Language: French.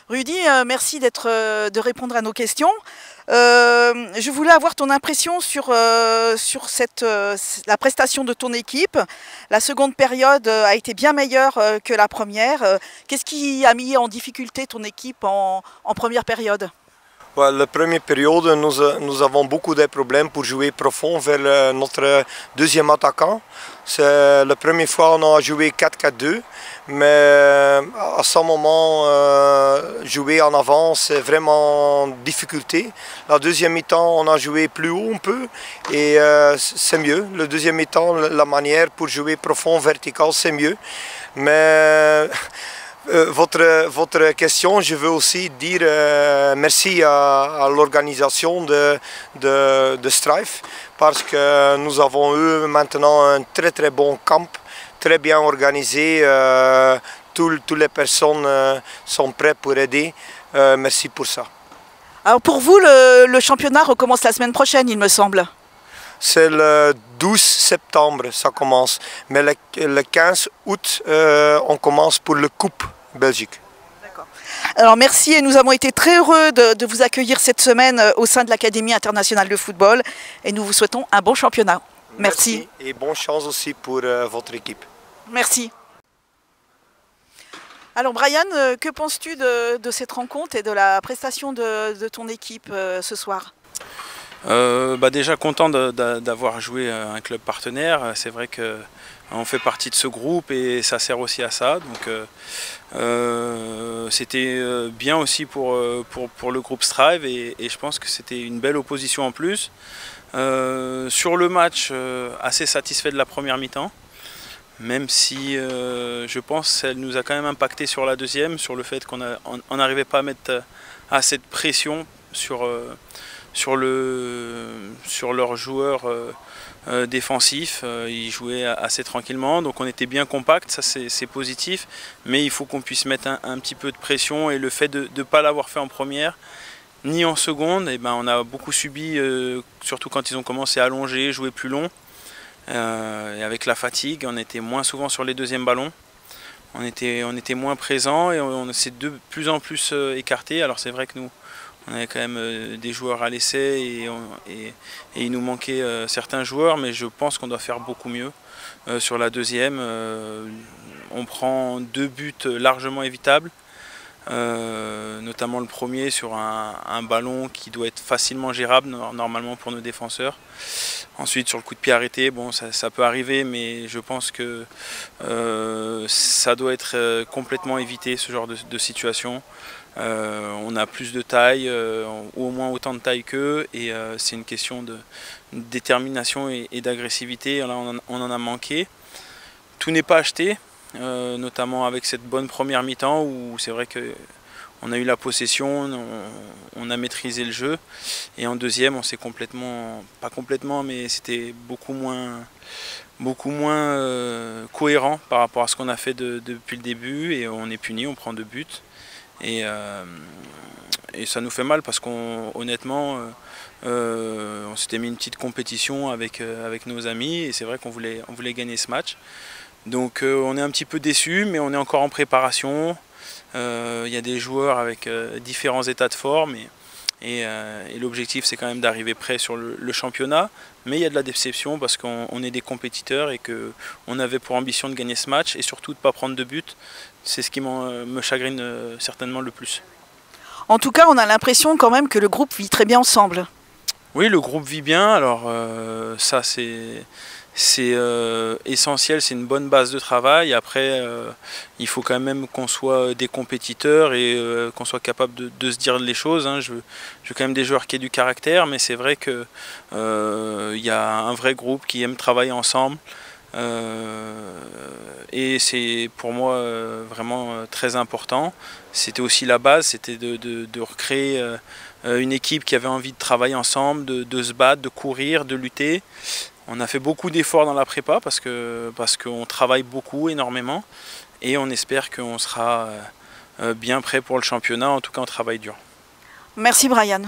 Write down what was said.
Rudy, merci de répondre à nos questions. Je voulais avoir ton impression sur la prestation de ton équipe. La seconde période a été bien meilleure que la première. Qu'est-ce qui a mis en difficulté ton équipe en première période? Ouais, la première période, nous avons beaucoup de problèmes pour jouer profond vers notre deuxième attaquant. C'est la première fois qu'on a joué 4-4-2, mais à ce moment, jouer en avant, c'est vraiment une difficulté. La deuxième mi-temps, on a joué plus haut un peu et c'est mieux. Le deuxième mi-temps, la manière pour jouer profond, vertical, c'est mieux. Mais votre question, je veux aussi dire merci à l'organisation de Strive parce que nous avons eu maintenant un très bon camp, très bien organisé. Toutes les personnes sont prêtes pour aider. Merci pour ça. Alors pour vous, le championnat recommence la semaine prochaine, il me semble. C'est le 12 septembre, ça commence. Mais le 15 août, on commence pour le Coupe Belgique. D'accord. Alors merci et nous avons été très heureux de vous accueillir cette semaine au sein de l'Académie internationale de football et nous vous souhaitons un bon championnat. Merci. Et bonne chance aussi pour votre équipe. Merci. Alors Brian, que penses-tu de cette rencontre et de la prestation de ton équipe ce soir? Déjà content d'avoir joué un club partenaire. C'est vrai qu'on fait partie de ce groupe et ça sert aussi à ça. Donc c'était bien aussi pour le groupe Strive et je pense que c'était une belle opposition en plus. Sur le match, assez satisfait de la première mi-temps. Même si je pense qu'elle nous a quand même impacté sur la deuxième, sur le fait qu'on n'arrivait pas à mettre assez de pression sur leurs joueurs défensifs. Ils jouaient assez tranquillement, donc on était bien compact, ça c'est positif, mais il faut qu'on puisse mettre un petit peu de pression et le fait de ne pas l'avoir fait en première ni en seconde, et ben on a beaucoup subi, surtout quand ils ont commencé à allonger, jouer plus long. Et avec la fatigue, on était moins souvent sur les deuxièmes ballons, on était moins présents et on s'est de plus en plus écarté. Alors c'est vrai que nous on avait quand même des joueurs à l'essai et il nous manquait certains joueurs, mais je pense qu'on doit faire beaucoup mieux. Sur la deuxième, on prend 2 buts largement évitables, notamment le premier sur un ballon qui doit être facilement gérable normalement pour nos défenseurs. Ensuite sur le coup de pied arrêté, bon ça peut arriver, mais je pense que ça doit être complètement évité ce genre de situation. On a plus de taille, ou au moins autant de taille qu'eux, et c'est une question de détermination et d'agressivité. Là on en a manqué. Tout n'est pas acheté, notamment avec cette bonne première mi-temps où c'est vrai qu'on a eu la possession, on a maîtrisé le jeu, et en deuxième on s'est pas complètement, mais c'était beaucoup moins cohérent par rapport à ce qu'on a fait depuis le début, et on est puni, on prend 2 buts. Et ça nous fait mal parce qu'honnêtement on s'était mis une petite compétition avec nos amis et c'est vrai qu'on voulait gagner ce match. Donc on est un petit peu déçus, mais on est encore en préparation. Il y a des joueurs avec différents états de forme et l'objectif c'est quand même d'arriver prêt sur le championnat. Mais il y a de la déception parce qu'on est des compétiteurs et qu'on avait pour ambition de gagner ce match et surtout de ne pas prendre de but. C'est ce qui me chagrine certainement le plus. En tout cas, on a l'impression quand même que le groupe vit très bien ensemble. Oui, le groupe vit bien. Alors ça c'est essentiel, c'est une bonne base de travail. Après, il faut quand même qu'on soit des compétiteurs et qu'on soit capable de se dire les choses. Je veux quand même des joueurs qui aient du caractère, mais c'est vrai qu'il y a un vrai groupe qui aime travailler ensemble. Et c'est pour moi vraiment très important. C'était aussi la base, c'était de recréer une équipe qui avait envie de travailler ensemble, de se battre, de courir, de lutter. On a fait beaucoup d'efforts dans la prépa parce qu'on travaille beaucoup, énormément, et on espère qu'on sera bien prêt pour le championnat. En tout cas, on travaille dur. Merci Brian.